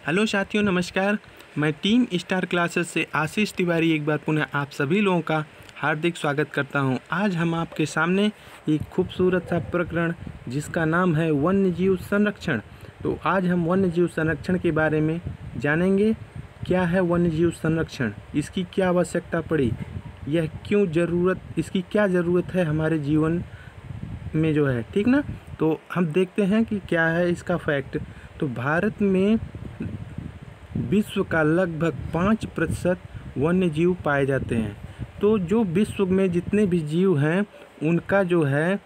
Hello साथियों, नमस्कार। मैं टीम स्टार क्लासेस से आशीष तिवारी एक बार पुनः आप सभी लोगों का हार्दिक स्वागत करता हूं। आज हम आपके सामने एक खूबसूरत सा प्रकरण जिसका नाम है वन्यजीव संरक्षण। तो आज हम वन्यजीव संरक्षण के बारे में जानेंगे। क्या है वन्यजीव संरक्षण, इसकी क्या आवश्यकता पड़ी, यह क्यों इसकी क्या ज़रूरत है हमारे जीवन में जो है, ठीक ना। तो हम देखते हैं कि क्या है इसका फैक्ट। तो भारत में विश्व का लगभग 5% वन्य जीव पाए जाते हैं। तो जो विश्व में जितने भी जीव हैं उनका जो है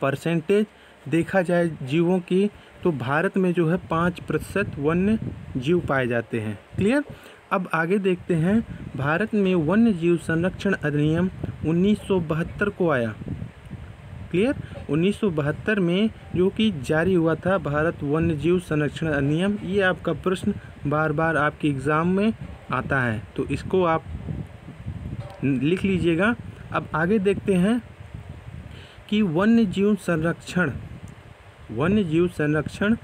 परसेंटेज देखा जाए जीवों की, तो भारत में जो है 5% वन्य जीव पाए जाते हैं। क्लियर। अब आगे देखते हैं। भारत में वन्य जीव संरक्षण अधिनियम 1972 को आया। क्लियर। 1972 में जो कि जारी हुआ था भारत वन्य जीव संरक्षण अधिनियम। ये आपका प्रश्न बार बार आपके एग्ज़ाम में आता है, तो इसको आप लिख लीजिएगा। अब आगे देखते हैं कि वन्य जीव संरक्षण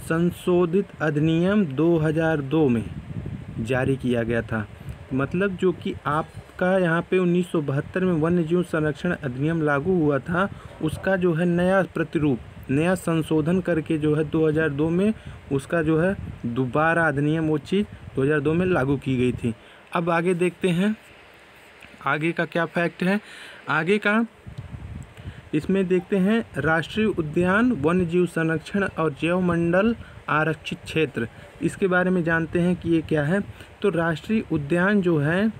संशोधित अधिनियम 2002 में जारी किया गया था। मतलब जो कि आपका यहाँ पे 1972 में वन्य जीव संरक्षण अधिनियम लागू हुआ था, उसका जो है नया प्रतिरूप, नया संशोधन करके जो है 2002 में उसका जो है दोबारा अधिनियम वो चीज़ 2002 में लागू की गई थी। अब आगे देखते हैं आगे का क्या फैक्ट है। आगे का इसमें देखते हैं राष्ट्रीय उद्यान, वन्य जीव संरक्षण और जैवमंडल आरक्षित क्षेत्र। इसके बारे में जानते हैं कि ये क्या है। तो राष्ट्रीय उद्यान जो है,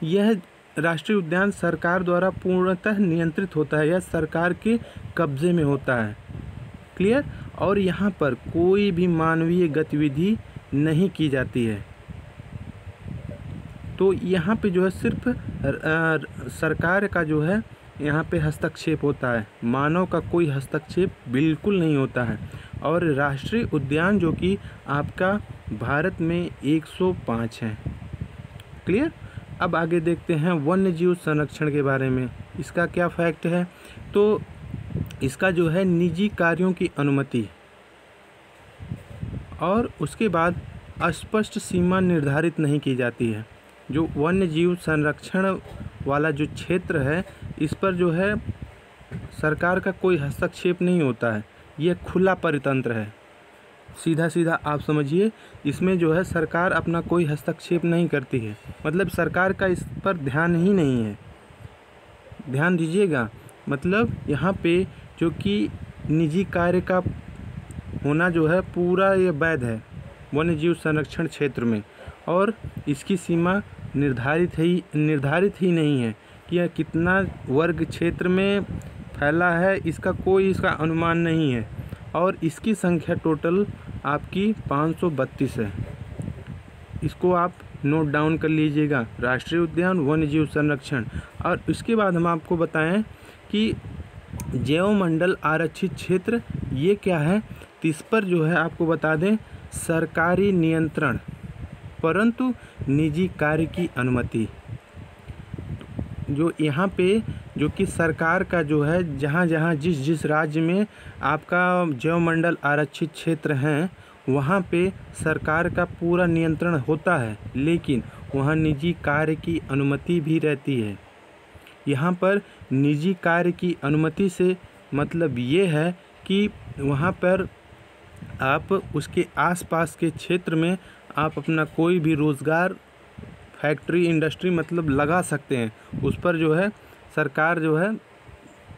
यह राष्ट्रीय उद्यान सरकार द्वारा पूर्णतः नियंत्रित होता है, यह सरकार के कब्जे में होता है। क्लियर। और यहाँ पर कोई भी मानवीय गतिविधि नहीं की जाती है। तो यहाँ पे जो है सिर्फ सरकार का जो है यहाँ पे हस्तक्षेप होता है, मानव का कोई हस्तक्षेप बिल्कुल नहीं होता है। और राष्ट्रीय उद्यान जो कि आपका भारत में 105 है। क्लियर। अब आगे देखते हैं वन्य जीव संरक्षण के बारे में। इसका क्या फैक्ट है। तो इसका जो है निजी कार्यों की अनुमति और उसके बाद स्पष्ट सीमा निर्धारित नहीं की जाती है। जो वन्य जीव संरक्षण वाला जो क्षेत्र है, इस पर जो है सरकार का कोई हस्तक्षेप नहीं होता है, यह खुला परितंत्र है। सीधा सीधा आप समझिए, इसमें जो है सरकार अपना कोई हस्तक्षेप नहीं करती है, मतलब सरकार का इस पर ध्यान ही नहीं है। ध्यान दीजिएगा, मतलब यहाँ पे जो कि निजी कार्य का होना जो है पूरा ये वैध है वन्य जीव संरक्षण क्षेत्र में। और इसकी सीमा निर्धारित ही नहीं है कि यह कितना वर्ग क्षेत्र में फैला है, इसका कोई अनुमान नहीं है। और इसकी संख्या टोटल आपकी 532 है। इसको आप नोट डाउन कर लीजिएगा, राष्ट्रीय उद्यान वन्य जीव संरक्षण। और उसके बाद हम आपको बताएं कि जैवमंडल आरक्षित क्षेत्र ये क्या है। तो इस पर जो है आपको बता दें, सरकारी नियंत्रण परंतु निजी कार्य की अनुमति। जो यहाँ पे जो कि सरकार का जो है जहाँ जिस राज्य में आपका जैवमंडल आरक्षित क्षेत्र हैं, वहाँ पे सरकार का पूरा नियंत्रण होता है, लेकिन वहाँ निजी कार्य की अनुमति भी रहती है। यहाँ पर निजी कार्य की अनुमति से मतलब ये है कि वहाँ पर आप उसके आसपास के क्षेत्र में आप अपना कोई भी रोज़गार, फैक्ट्री, इंडस्ट्री मतलब लगा सकते हैं। उस पर जो है सरकार जो है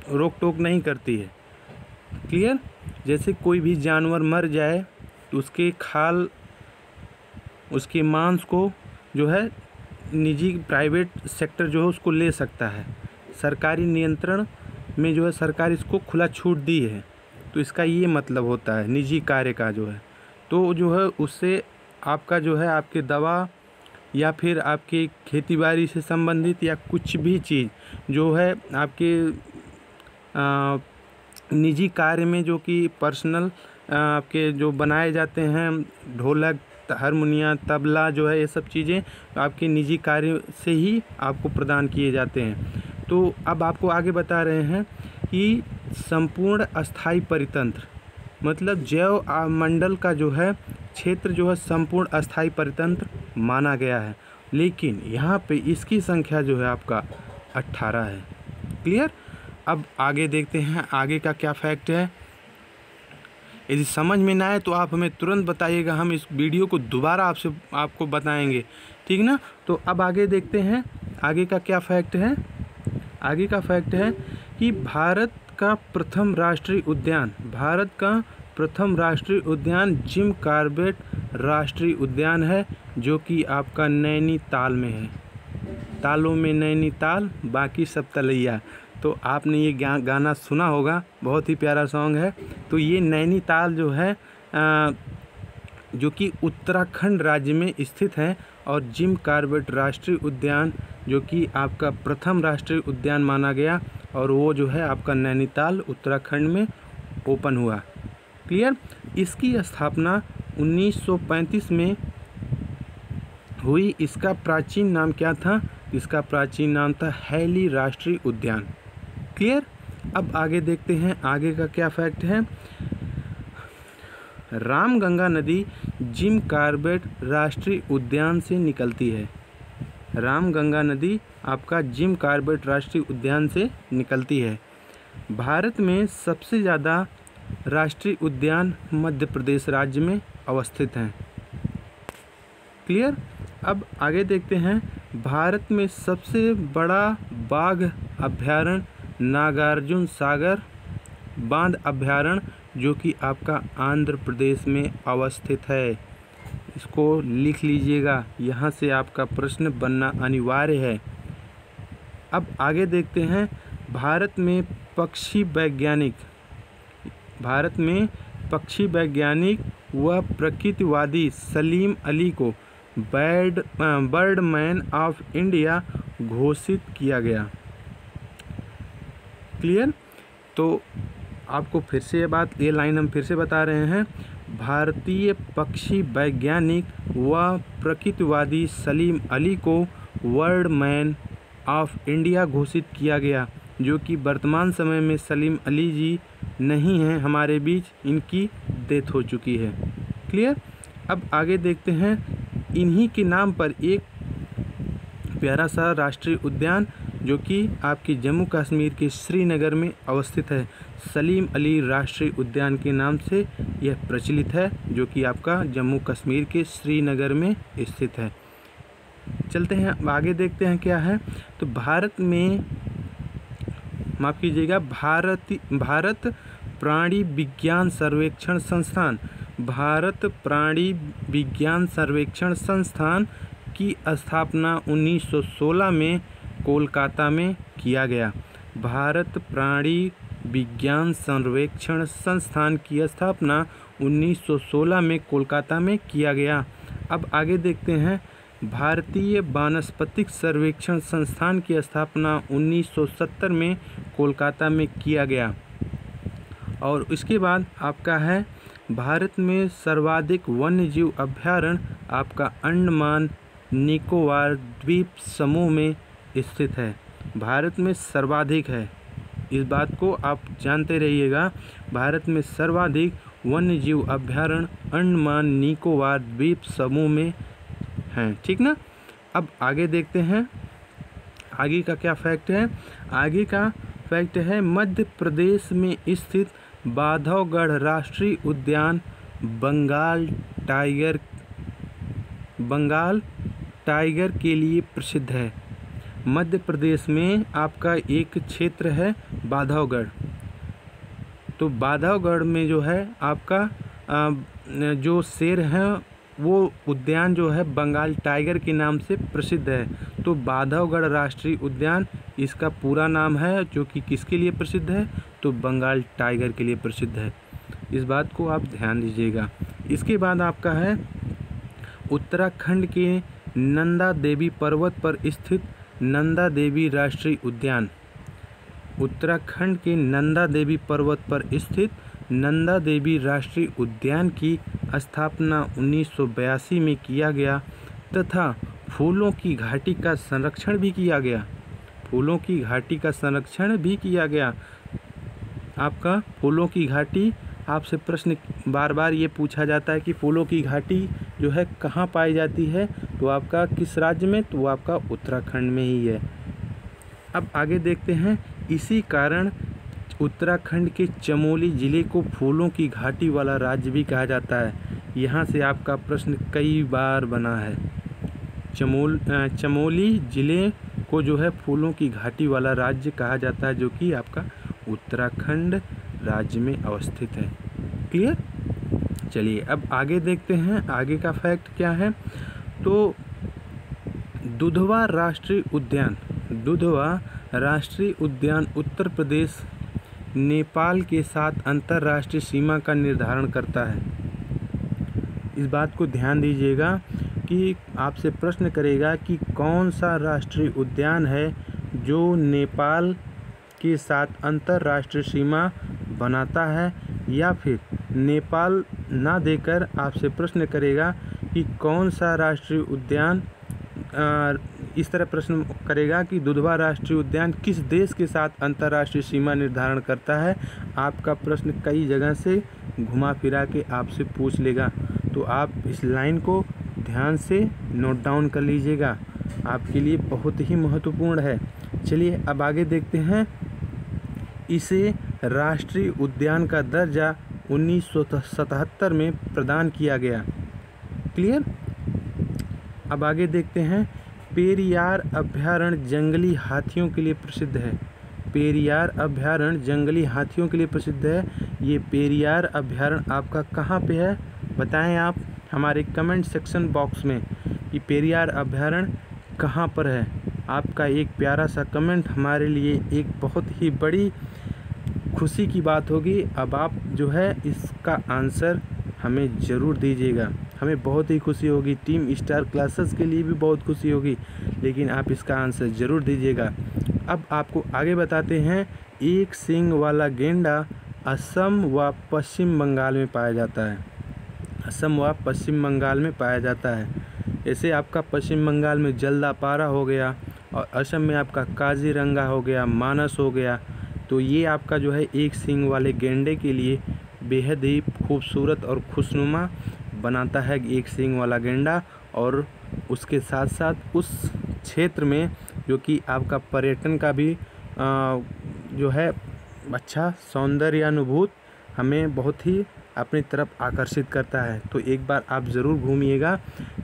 रोक टोक नहीं करती है। क्लियर। जैसे कोई भी जानवर मर जाए तो उसके खाल, उसके मांस को जो है निजी प्राइवेट सेक्टर जो है उसको ले सकता है। सरकारी नियंत्रण में जो है सरकार इसको खुला छूट दी है। तो इसका ये मतलब होता है निजी कार्य का जो है। तो जो है उससे आपका जो है आपके दवा या फिर आपके खेतीबाड़ी से संबंधित या कुछ भी चीज़ जो है आपके निजी कार्य में जो कि पर्सनल आपके जो बनाए जाते हैं, ढोलक, हारमोनिया, तबला जो है, ये सब चीज़ें आपके निजी कार्य से ही आपको प्रदान किए जाते हैं। तो अब आपको आगे बता रहे हैं कि संपूर्ण अस्थाई परितंत्र मतलब जैव मंडल का जो है क्षेत्र जो है संपूर्ण अस्थायी परितंत्र माना गया है, लेकिन यहाँ पे इसकी संख्या जो है आपका 18 है। क्लियर। अब आगे देखते हैं आगे का क्या फैक्ट है। यदि समझ में ना आए तो आप हमें तुरंत बताइएगा, हम इस वीडियो को दोबारा आपको बताएंगे, ठीक ना। तो अब आगे देखते हैं आगे का क्या फैक्ट है। आगे का फैक्ट है कि भारत का प्रथम राष्ट्रीय उद्यान जिम कॉर्बेट राष्ट्रीय उद्यान है, जो कि आपका नैनीताल में है। तालों में नैनीताल, बाकी सब तलैया। तो आपने ये गाना सुना होगा, बहुत ही प्यारा सॉन्ग है। तो ये नैनीताल जो है जो कि उत्तराखंड राज्य में स्थित है, और जिम कॉर्बेट राष्ट्रीय उद्यान जो कि आपका प्रथम राष्ट्रीय उद्यान माना गया, और वो जो है आपका नैनीताल उत्तराखंड में ओपन हुआ। क्लियर। इसकी स्थापना 1935 में हुई। इसका प्राचीन नाम क्या था? इसका प्राचीन नाम था हैली राष्ट्रीय उद्यान। क्लियर। अब आगे देखते हैं आगे का क्या फैक्ट है। रामगंगा नदी जिम कॉर्बेट राष्ट्रीय उद्यान से निकलती है। रामगंगा नदी आपका जिम कॉर्बेट राष्ट्रीय उद्यान से निकलती है। भारत में सबसे ज़्यादा राष्ट्रीय उद्यान मध्य प्रदेश राज्य में अवस्थित हैं। क्लियर। अब आगे देखते हैं भारत में सबसे बड़ा बाघ अभयारण्य नागार्जुन सागर बांध अभयारण्य, जो कि आपका आंध्र प्रदेश में अवस्थित है। इसको लिख लीजिएगा, यहाँ से आपका प्रश्न बनना अनिवार्य है। अब आगे देखते हैं भारत में पक्षी वैज्ञानिक व प्रकृतिवादी सलीम अली को बर्डमैन ऑफ इंडिया घोषित किया गया। क्लियर। तो आपको फिर से ये लाइन हम फिर से बता रहे हैं। भारतीय पक्षी वैज्ञानिक व प्रकृतिवादी सलीम अली को बर्डमैन ऑफ इंडिया घोषित किया गया, जो कि वर्तमान समय में सलीम अली जी नहीं हैं हमारे बीच, इनकी डेथ हो चुकी है। क्लियर। अब आगे देखते हैं इन्हीं के नाम पर एक प्यारा सा राष्ट्रीय उद्यान जो कि आपकी जम्मू कश्मीर के श्रीनगर में अवस्थित है। सलीम अली राष्ट्रीय उद्यान के नाम से यह प्रचलित है, जो कि आपका जम्मू कश्मीर के श्रीनगर में स्थित है। चलते हैं आगे देखते हैं क्या है। तो भारत में माफ़ कीजिएगा भारत प्राणी विज्ञान सर्वेक्षण संस्थान की स्थापना 1916 में कोलकाता में किया गया। भारत प्राणी विज्ञान सर्वेक्षण संस्थान की स्थापना 1916 में कोलकाता में किया गया। अब आगे देखते हैं भारतीय वानस्पतिक सर्वेक्षण संस्थान की स्थापना 1970 में कोलकाता में किया गया। और इसके बाद आपका है भारत में सर्वाधिक वन्यजीव अभयारण्य आपका अंडमान निकोबार द्वीप समूह में स्थित है। भारत में सर्वाधिक है, इस बात को आप जानते रहिएगा। भारत में सर्वाधिक वन्यजीव अभयारण्य अंडमान निकोबार द्वीप समूह में हैं, ठीक ना। अब आगे देखते हैं आगे का क्या फैक्ट है। आगे का फैक्ट है मध्य प्रदेश में स्थित बांधवगढ़ राष्ट्रीय उद्यान बंगाल टाइगर के लिए प्रसिद्ध है। मध्य प्रदेश में आपका एक क्षेत्र है बांधवगढ़। तो बांधवगढ़ में जो है आपका जो शेर है वो उद्यान जो है बंगाल टाइगर के नाम से प्रसिद्ध है। तो बांधवगढ़ राष्ट्रीय उद्यान इसका पूरा नाम है, जो कि किसके लिए प्रसिद्ध है? तो बंगाल टाइगर के लिए प्रसिद्ध है। इस बात को आप ध्यान दीजिएगा। इसके बाद आपका है उत्तराखंड के नंदा देवी पर्वत पर स्थित नंदा देवी राष्ट्रीय उद्यान। उत्तराखंड के नंदा देवी पर्वत पर स्थित नंदा देवी राष्ट्रीय उद्यान की स्थापना 1982 में किया गया तथा फूलों की घाटी का संरक्षण भी किया गया। फूलों की घाटी का संरक्षण भी किया गया। आपका फूलों की घाटी आपसे प्रश्न बार बार ये पूछा जाता है कि फूलों की घाटी जो है कहाँ पाई जाती है, तो आपका किस राज्य में, तो वो आपका उत्तराखंड में ही है। अब आगे देखते हैं, इसी कारण उत्तराखंड के चमोली ज़िले को फूलों की घाटी वाला राज्य भी कहा जाता है। यहाँ से आपका प्रश्न कई बार बना है। चमोली ज़िले को जो है फूलों की घाटी वाला राज्य कहा जाता है, जो कि आपका उत्तराखंड राज्य में अवस्थित है। क्लियर। चलिए अब आगे देखते हैं, आगे का फैक्ट क्या है। तो दुधवा राष्ट्रीय उद्यान उत्तर प्रदेश नेपाल के साथ अंतर्राष्ट्रीय सीमा का निर्धारण करता है। इस बात को ध्यान दीजिएगा कि आपसे प्रश्न करेगा कि कौन सा राष्ट्रीय उद्यान है जो नेपाल के साथ अंतर्राष्ट्रीय सीमा बनाता है, या फिर नेपाल ना देकर आपसे प्रश्न करेगा कि कौन सा राष्ट्रीय उद्यान, इस तरह प्रश्न करेगा कि दुधवा राष्ट्रीय उद्यान किस देश के साथ अंतर्राष्ट्रीय सीमा निर्धारण करता है। आपका प्रश्न कई जगह से घुमा फिरा के आपसे पूछ लेगा, तो आप इस लाइन को ध्यान से नोट डाउन कर लीजिएगा, आपके लिए बहुत ही महत्वपूर्ण है। चलिए अब आगे देखते हैं। इसे राष्ट्रीय उद्यान का दर्जा 1977 में प्रदान किया गया। क्लियर। अब आगे देखते हैं, पेरियार अभ्यारण्य जंगली हाथियों के लिए प्रसिद्ध है। पेरियार अभ्यारण्य जंगली हाथियों के लिए प्रसिद्ध है। ये पेरियार अभ्यारण्य आपका कहाँ पे है, बताएं आप हमारे कमेंट सेक्शन बॉक्स में कि पेरियार अभ्यारण्य कहाँ पर है। आपका एक प्यारा सा कमेंट हमारे लिए एक बहुत ही बड़ी खुशी की बात होगी। अब आप जो है इसका आंसर हमें ज़रूर दीजिएगा, हमें बहुत ही खुशी होगी, टीम स्टार क्लासेस के लिए भी बहुत खुशी होगी, लेकिन आप इसका आंसर ज़रूर दीजिएगा। अब आपको आगे बताते हैं, एक सींग वाला गेंडा असम व पश्चिम बंगाल में पाया जाता है। असम व पश्चिम बंगाल में पाया जाता है। ऐसे आपका पश्चिम बंगाल में जल्दापारा हो गया और असम में आपका काजीरंगा हो गया, मानस हो गया। तो ये आपका जो है एक सींग वाले गेंडे के लिए बेहद ही खूबसूरत और खुशनुमा बनाता है एक सींग वाला गेंडा। और उसके साथ साथ उस क्षेत्र में जो कि आपका पर्यटन का भी जो है अच्छा सौंदर्य अनुभूत हमें बहुत ही अपनी तरफ आकर्षित करता है। तो एक बार आप ज़रूर घूमिएगा।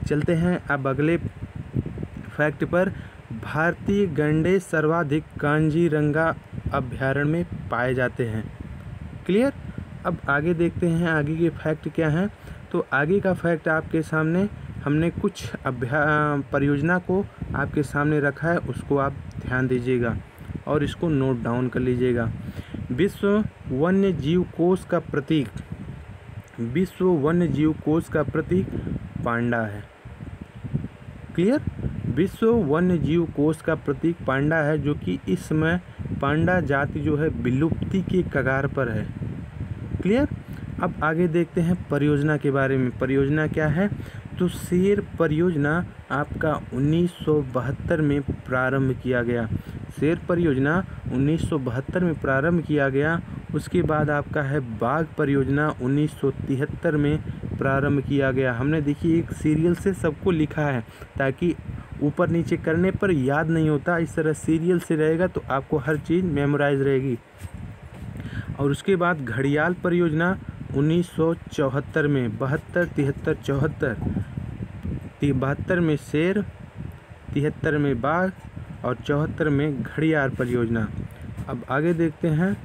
चलते हैं अब अगले फैक्ट पर। भारतीय गैंडे सर्वाधिक कांजीरंगा अभ्यारण्य में पाए जाते हैं। क्लियर। अब आगे देखते हैं आगे के फैक्ट क्या हैं। तो आगे का फैक्ट आपके सामने हमने कुछ परियोजना को आपके सामने रखा है, उसको आप ध्यान दीजिएगा और इसको नोट डाउन कर लीजिएगा। विश्व वन्य जीव कोष का प्रतीक, विश्व वन्य जीव कोष का प्रतीक पांडा है। क्लियर। विश्व वन्य जीव कोष का प्रतीक पांडा है, जो कि इस समय पांडा जाति जो है विलुप्ति के कगार पर है। क्लियर। अब आगे देखते हैं परियोजना के बारे में। परियोजना क्या है, तो शेर परियोजना आपका 1972 में प्रारंभ किया गया। शेर परियोजना 1972 में प्रारंभ किया गया। उसके बाद आपका है बाघ परियोजना 1973 में प्रारंभ किया गया। हमने देखिए एक सीरियल से सबको लिखा है ताकि ऊपर नीचे करने पर याद नहीं होता, इस तरह सीरियल से रहेगा तो आपको हर चीज़ मेमोराइज रहेगी। और उसके बाद घड़ियाल परियोजना 1974 में 72, 73, 74, 72 में शेर, 73 में बाघ और 74 में घड़ियाल परियोजना। अब आगे देखते हैं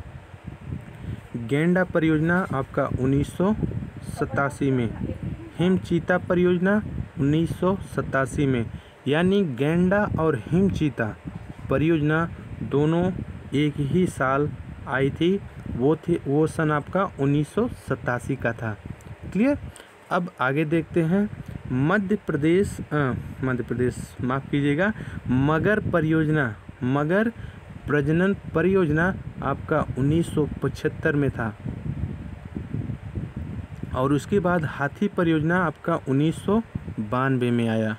गेंडा परियोजना आपका 1987 में, हिम चीता परियोजना 1987 में, यानी गेंडा और हिम चीता परियोजना दोनों एक ही साल आई थी। वो सन आपका 1987 का था। क्लियर। अब आगे देखते हैं मध्य प्रदेश माफ़ कीजिएगा, मगर परियोजना, मगर प्रजनन परियोजना आपका 1975 में था। और उसके बाद हाथी परियोजना आपका 1992 में आया।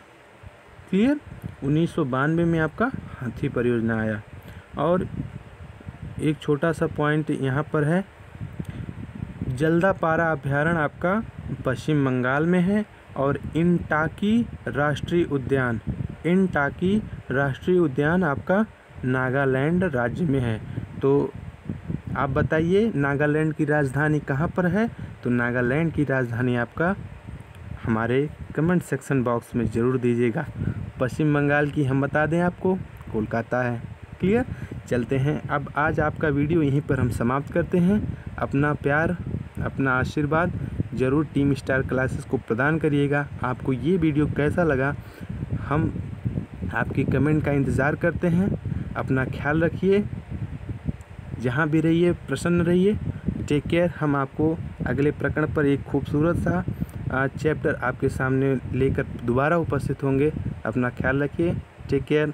क्लियर। 1992 में आपका हाथी परियोजना आया। और एक छोटा सा पॉइंट यहाँ पर है, जल्दापारा अभयारण्य आपका पश्चिम बंगाल में है और इनटाकी राष्ट्रीय उद्यान आपका नागालैंड राज्य में है। तो आप बताइए नागालैंड की राजधानी कहाँ पर है? तो नागालैंड की राजधानी आपका हमारे कमेंट सेक्शन बॉक्स में ज़रूर दीजिएगा। पश्चिम बंगाल की हम बता दें आपको, कोलकाता है। क्लियर? चलते हैं। अब आज आपका वीडियो यहीं पर हम समाप्त करते हैं। अपना प्यार, अपना आशीर्वाद ज़रूर टीम स्टार क्लासेस को प्रदान करिएगा। आपको ये वीडियो कैसा लगा, हम आपकी कमेंट का इंतज़ार करते हैं। अपना ख्याल रखिए, जहाँ भी रहिए प्रसन्न रहिए। Take care. हम आपको अगले प्रकरण पर एक खूबसूरत सा चैप्टर आपके सामने लेकर दोबारा उपस्थित होंगे। अपना ख्याल रखिए। Take care.